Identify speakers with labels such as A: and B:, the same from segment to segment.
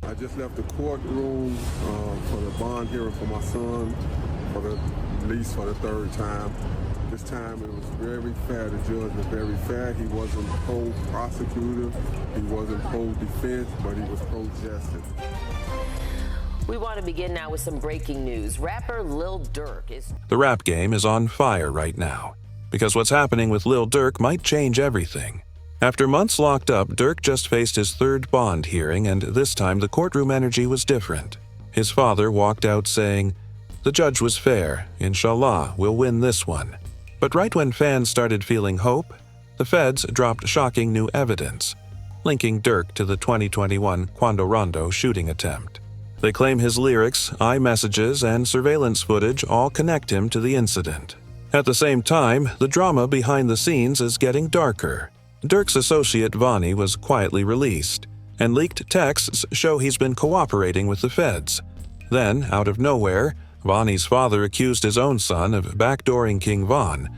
A: I just left the courtroom for the bond hearing for my son for the third time. This time it was very fair. The judge was very fair. He wasn't pro-prosecutor, he wasn't pro-defense, but he was pro-justice.
B: We want to begin now with some breaking news. Rapper Lil Durk is...
C: The rap game is on fire right now, because what's happening with Lil Durk might change everything. After months locked up, Durk just faced his third bond hearing, and this time the courtroom energy was different. His father walked out saying, "The judge was fair. Inshallah, we'll win this one." But right when fans started feeling hope, the feds dropped shocking new evidence, linking Durk to the 2021 Quando Rondo shooting attempt. They claim his lyrics, iMessages, and surveillance footage all connect him to the incident. At the same time, the drama behind the scenes is getting darker. Durk's associate Vonnie was quietly released, and leaked texts show he's been cooperating with the feds. Then, out of nowhere, Vonnie's father accused his own son of backdooring King Von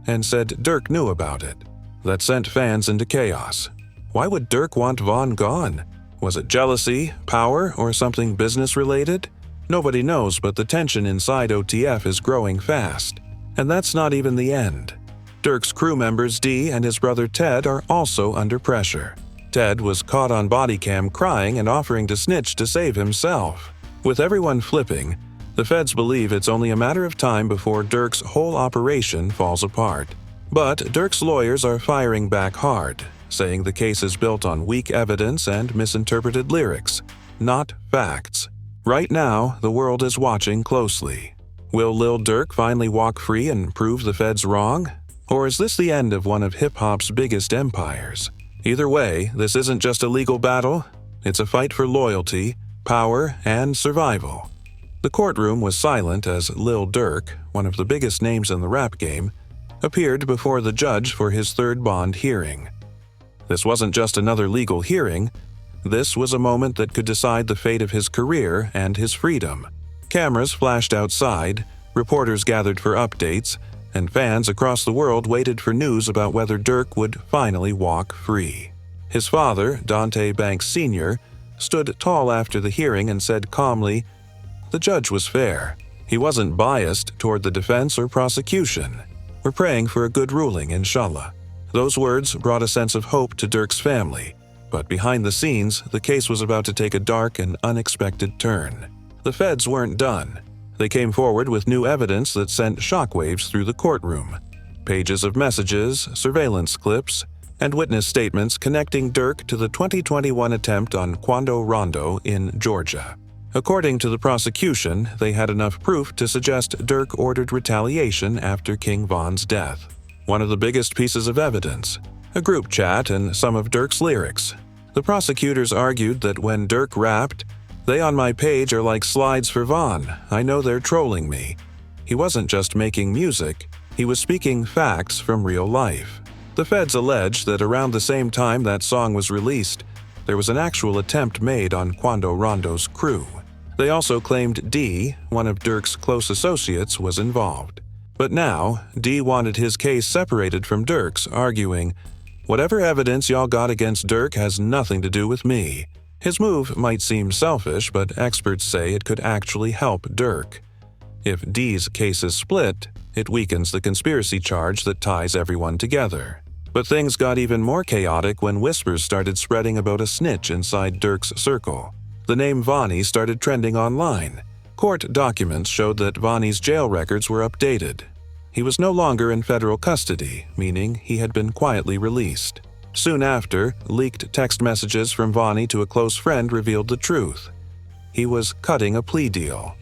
C: and said Durk knew about it. That sent fans into chaos. Why would Durk want Von gone? Was it jealousy, power, or something business-related? Nobody knows, but the tension inside OTF is growing fast. And that's not even the end. Durk's crew members Dee and his brother Ted are also under pressure. Ted was caught on body cam crying and offering to snitch to save himself. With everyone flipping, the feds believe it's only a matter of time before Durk's whole operation falls apart. But Durk's lawyers are firing back hard, saying the case is built on weak evidence and misinterpreted lyrics, not facts. Right now, the world is watching closely. Will Lil Durk finally walk free and prove the feds wrong? Or is this the end of one of hip-hop's biggest empires? Either way, this isn't just a legal battle, it's a fight for loyalty, power, and survival. The courtroom was silent as Lil Durk, one of the biggest names in the rap game, appeared before the judge for his third bond hearing. This wasn't just another legal hearing, this was a moment that could decide the fate of his career and his freedom. Cameras flashed outside, reporters gathered for updates, and fans across the world waited for news about whether Durk would finally walk free. His father, Dante Banks Sr., stood tall after the hearing and said calmly, "The judge was fair. He wasn't biased toward the defense or prosecution. We're praying for a good ruling, inshallah." Those words brought a sense of hope to Durk's family, but behind the scenes, the case was about to take a dark and unexpected turn. The feds weren't done. They came forward with new evidence that sent shockwaves through the courtroom. Pages of messages, surveillance clips, and witness statements connecting Durk to the 2021 attempt on Quando Rondo in Georgia. According to the prosecution, they had enough proof to suggest Durk ordered retaliation after King Von's death. One of the biggest pieces of evidence, a group chat and some of Durk's lyrics. The prosecutors argued that when Durk rapped, "They on my page are like slides for Von. I know they're trolling me." He wasn't just making music, he was speaking facts from real life. The feds allege that around the same time that song was released, there was an actual attempt made on Quando Rondo's crew. They also claimed Dee, one of Durk's close associates, was involved. But now, Dee wanted his case separated from Durk's, arguing, "Whatever evidence y'all got against Durk has nothing to do with me." His move might seem selfish, but experts say it could actually help Durk. If Dee's case is split, it weakens the conspiracy charge that ties everyone together. But things got even more chaotic when whispers started spreading about a snitch inside Durk's circle. The name Vonnie started trending online. Court documents showed that Vonnie's jail records were updated. He was no longer in federal custody, meaning he had been quietly released. Soon after, leaked text messages from Vonnie to a close friend revealed the truth. He was cutting a plea deal.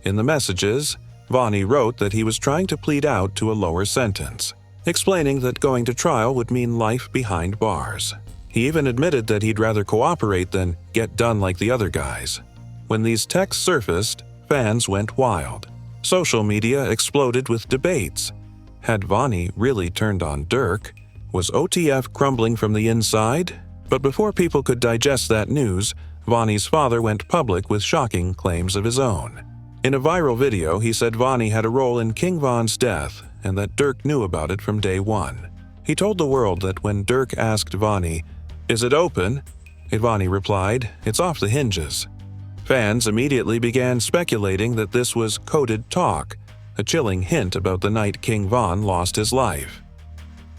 C: In the messages, Vonnie wrote that he was trying to plead out to a lower sentence, explaining that going to trial would mean life behind bars. He even admitted that he'd rather cooperate than get done like the other guys. When these texts surfaced, fans went wild. Social media exploded with debates. Had Vonnie really turned on Durk? Was OTF crumbling from the inside? But before people could digest that news, Vonnie's father went public with shocking claims of his own. In a viral video, he said Vonnie had a role in King Von's death and that Durk knew about it from day one. He told the world that when Durk asked Vonnie, "Is it open?" Ivani replied, "It's off the hinges." Fans immediately began speculating that this was coded talk, a chilling hint about the night King Von lost his life.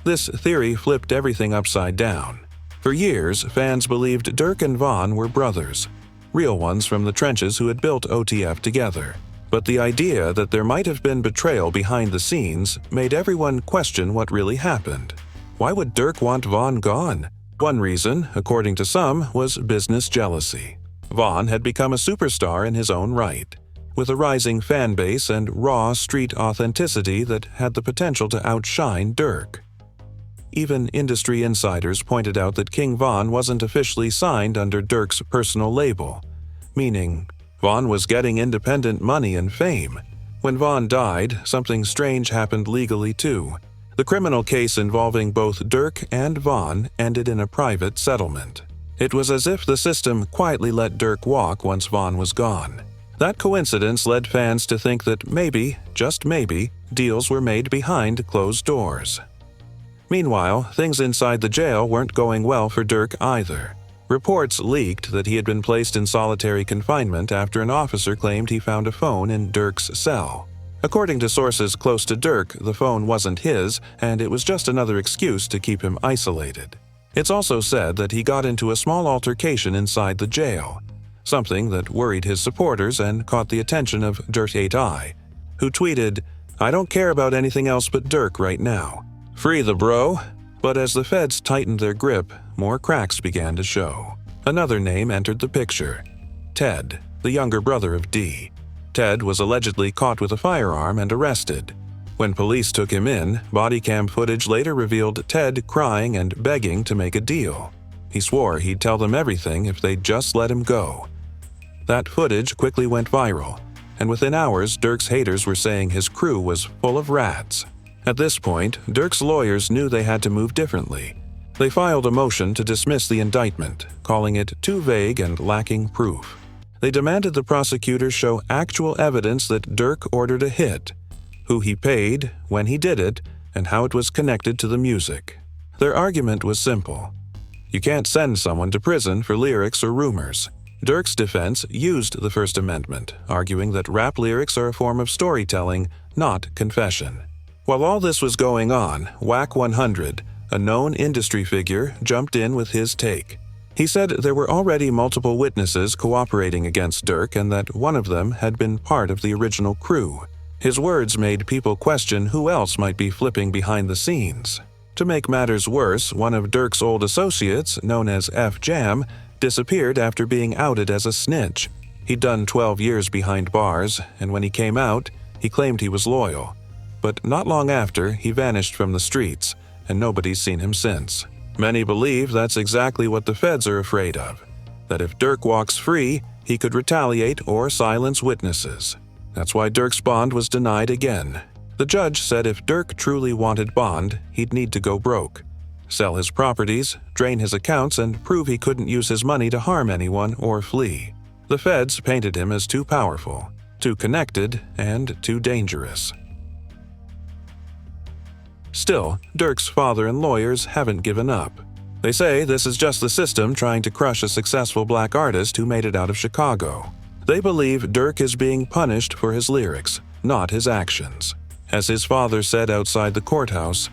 C: This theory flipped everything upside down. For years, fans believed Durk and Von were brothers, real ones from the trenches who had built OTF together. But the idea that there might have been betrayal behind the scenes made everyone question what really happened. Why would Durk want Von gone? One reason, according to some, was business jealousy. Von had become a superstar in his own right, with a rising fan base and raw street authenticity that had the potential to outshine Durk. Even industry insiders pointed out that King Von wasn't officially signed under Durk's personal label, meaning Von was getting independent money and fame. When Von died, something strange happened legally too. The criminal case involving both Durk and Von ended in a private settlement. It was as if the system quietly let Durk walk once Von was gone. That coincidence led fans to think that maybe, just maybe, deals were made behind closed doors. Meanwhile, things inside the jail weren't going well for Durk either. Reports leaked that he had been placed in solitary confinement after an officer claimed he found a phone in Durk's cell. According to sources close to Durk, the phone wasn't his, and it was just another excuse to keep him isolated. It's also said that he got into a small altercation inside the jail, something that worried his supporters and caught the attention of Dirt 8i, who tweeted, "I don't care about anything else but Durk right now. Free the bro." But as the feds tightened their grip, more cracks began to show. Another name entered the picture: Ted, the younger brother of D. Ted was allegedly caught with a firearm and arrested. When police took him in, body cam footage later revealed Ted crying and begging to make a deal. He swore he'd tell them everything if they'd just let him go. That footage quickly went viral, and within hours Durk's haters were saying his crew was full of rats. At this point, Durk's lawyers knew they had to move differently. They filed a motion to dismiss the indictment, calling it too vague and lacking proof. They demanded the prosecutors show actual evidence that Durk ordered a hit, who he paid, when he did it, and how it was connected to the music. Their argument was simple. You can't send someone to prison for lyrics or rumors. Durk's defense used the First Amendment, arguing that rap lyrics are a form of storytelling, not confession. While all this was going on, Wack 100, a known industry figure, jumped in with his take. He said there were already multiple witnesses cooperating against Durk and that one of them had been part of the original crew. His words made people question who else might be flipping behind the scenes. To make matters worse, one of Durk's old associates, known as F Jam, disappeared after being outed as a snitch. He'd done 12 years behind bars, and when he came out, he claimed he was loyal. But not long after, he vanished from the streets, and nobody's seen him since. Many believe that's exactly what the feds are afraid of, that if Durk walks free, he could retaliate or silence witnesses. That's why Durk's bond was denied again. The judge said if Durk truly wanted bond, he'd need to go broke, sell his properties, drain his accounts, and prove he couldn't use his money to harm anyone or flee. The feds painted him as too powerful, too connected, and too dangerous. Still, Durk's father and lawyers haven't given up. They say this is just the system trying to crush a successful black artist who made it out of Chicago. They believe Durk is being punished for his lyrics, not his actions. As his father said outside the courthouse,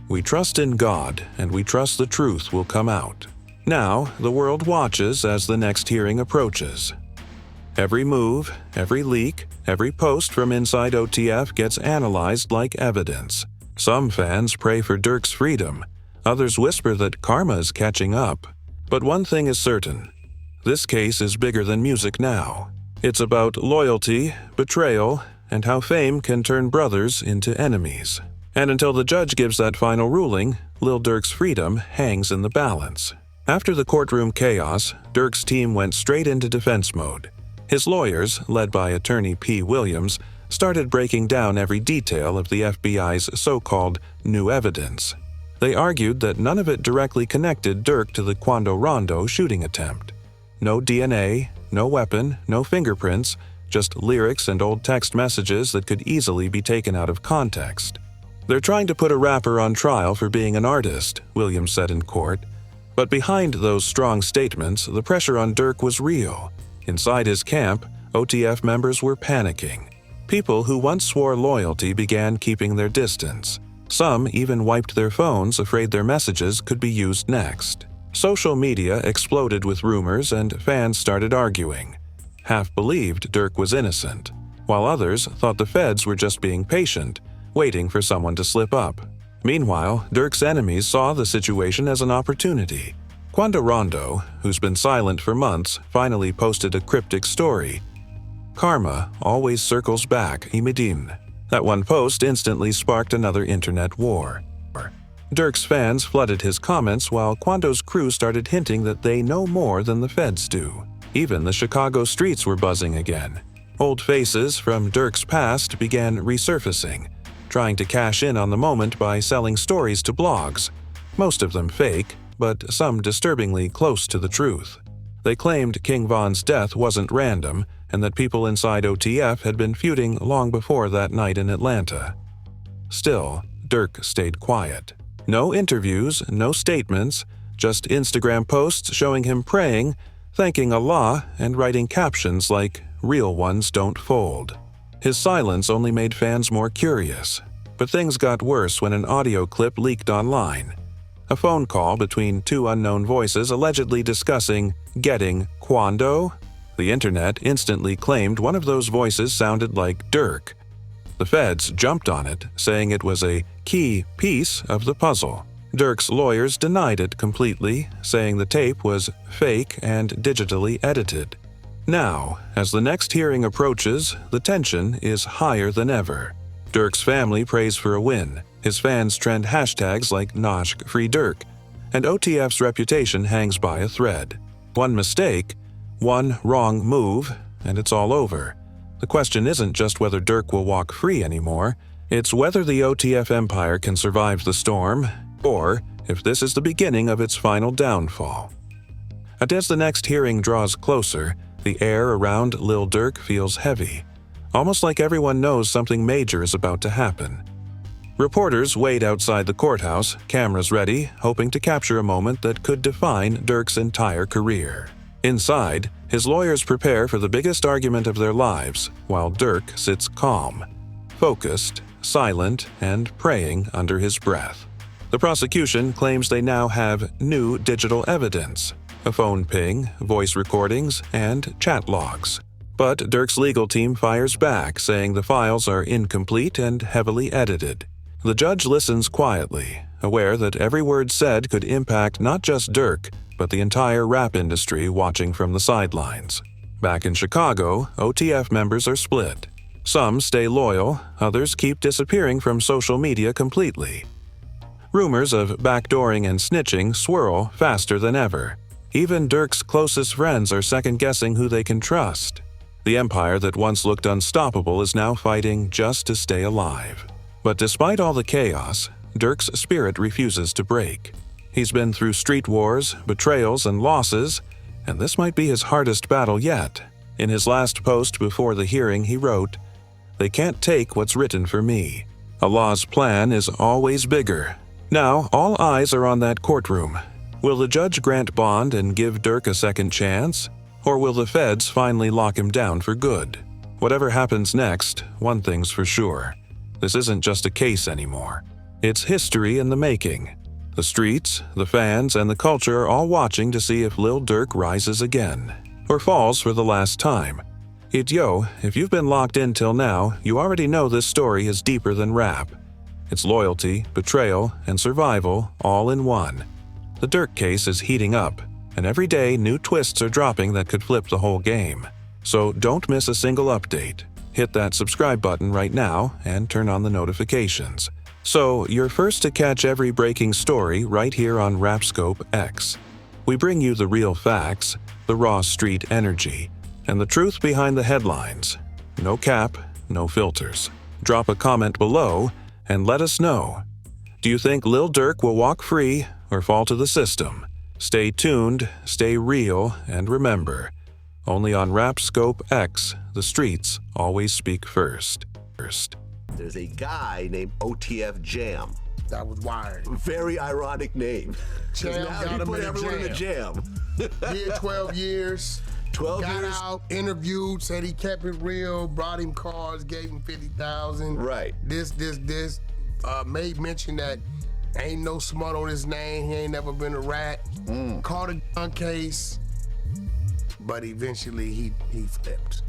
C: "We trust in God, and we trust the truth will come out." Now, the world watches as the next hearing approaches. Every move, every leak, every post from inside OTF gets analyzed like evidence. Some fans pray for Durk's freedom. Others whisper that karma is catching up. But one thing is certain. This case is bigger than music now. It's about loyalty, betrayal, and how fame can turn brothers into enemies. And until the judge gives that final ruling, Lil Durk's freedom hangs in the balance. After the courtroom chaos, Durk's team went straight into defense mode. His lawyers, led by attorney P. Williams, started breaking down every detail of the FBI's so-called new evidence. They argued that none of it directly connected Durk to the Quando Rondo shooting attempt. No DNA, no weapon, no fingerprints, just lyrics and old text messages that could easily be taken out of context. "They're trying to put a rapper on trial for being an artist," Williams said in court. But behind those strong statements, the pressure on Durk was real. Inside his camp, OTF members were panicking. People who once swore loyalty began keeping their distance. Some even wiped their phones, afraid their messages could be used next. Social media exploded with rumors and fans started arguing. Half believed Durk was innocent, while others thought the feds were just being patient, waiting for someone to slip up. Meanwhile, Durk's enemies saw the situation as an opportunity. Quando Rondo, who's been silent for months, finally posted a cryptic story. Karma always circles back, Imidim. That one post instantly sparked another internet war. Durk's fans flooded his comments while Quando's crew started hinting that they know more than the feds do. Even the Chicago streets were buzzing again. Old faces from Durk's past began resurfacing, trying to cash in on the moment by selling stories to blogs. Most of them fake, but some disturbingly close to the truth. They claimed King Von's death wasn't random and that people inside OTF had been feuding long before that night in Atlanta. Still, Durk stayed quiet. No interviews, no statements, just Instagram posts showing him praying, thanking Allah, and writing captions like, "Real ones don't fold." His silence only made fans more curious. But things got worse when an audio clip leaked online. A phone call between two unknown voices allegedly discussing getting Quando. The internet instantly claimed one of those voices sounded like Durk. The feds jumped on it, saying it was a key piece of the puzzle. Durk's lawyers denied it completely, saying the tape was fake and digitally edited. Now, as the next hearing approaches, the tension is higher than ever. Durk's family prays for a win. His fans trend hashtags like Noshk Free Durk, and OTF's reputation hangs by a thread. One mistake, one wrong move, and it's all over. The question isn't just whether Durk will walk free anymore, it's whether the OTF empire can survive the storm, or if this is the beginning of its final downfall. And as the next hearing draws closer, the air around Lil Durk feels heavy, almost like everyone knows something major is about to happen. Reporters wait outside the courthouse, cameras ready, hoping to capture a moment that could define Durk's entire career. Inside, his lawyers prepare for the biggest argument of their lives, while Durk sits calm, focused, silent, and praying under his breath. The prosecution claims they now have new digital evidence: a phone ping, voice recordings, and chat logs. But Durk's legal team fires back, saying the files are incomplete and heavily edited. The judge listens quietly, aware that every word said could impact not just Durk, but the entire rap industry watching from the sidelines. Back in Chicago, OTF members are split. Some stay loyal, others keep disappearing from social media completely. Rumors of backdooring and snitching swirl faster than ever. Even Durk's closest friends are second-guessing who they can trust. The empire that once looked unstoppable is now fighting just to stay alive. But despite all the chaos, Durk's spirit refuses to break. He's been through street wars, betrayals, and losses, and this might be his hardest battle yet. In his last post before the hearing, he wrote, "They can't take what's written for me. Allah's plan is always bigger." Now, all eyes are on that courtroom. Will the judge grant bond and give Durk a second chance? Or will the feds finally lock him down for good? Whatever happens next, one thing's for sure. This isn't just a case anymore. It's history in the making. The streets, the fans, and the culture are all watching to see if Lil Durk rises again, or falls for the last time. If you've been locked in till now, you already know this story is deeper than rap. It's loyalty, betrayal, and survival all in one. The Durk case is heating up, and every day new twists are dropping that could flip the whole game. So don't miss a single update. Hit that subscribe button right now and turn on the notifications, so you're first to catch every breaking story right here on RAPSCOPE X. We bring you the real facts, the raw street energy, and the truth behind the headlines. No cap, no filters. Drop a comment below and let us know. Do you think Lil Durk will walk free or fall to the system? Stay tuned, stay real, and remember, only on RAPSCOPE X, the streets always speak first.
D: there's a guy named OTF Jam.
E: That was wired.
D: Very ironic name.
E: Jam
D: Now
E: got
D: he
E: him
D: put
E: in a
D: everyone in a jam.
E: Did 12 years.
D: 12
E: got
D: years.
E: out, interviewed, said he kept it real, brought him cars, gave him 50,000.
D: Right.
E: This. Made mention that ain't no smut on his name. He ain't never been a rat. Caught a gun case, but eventually he flipped.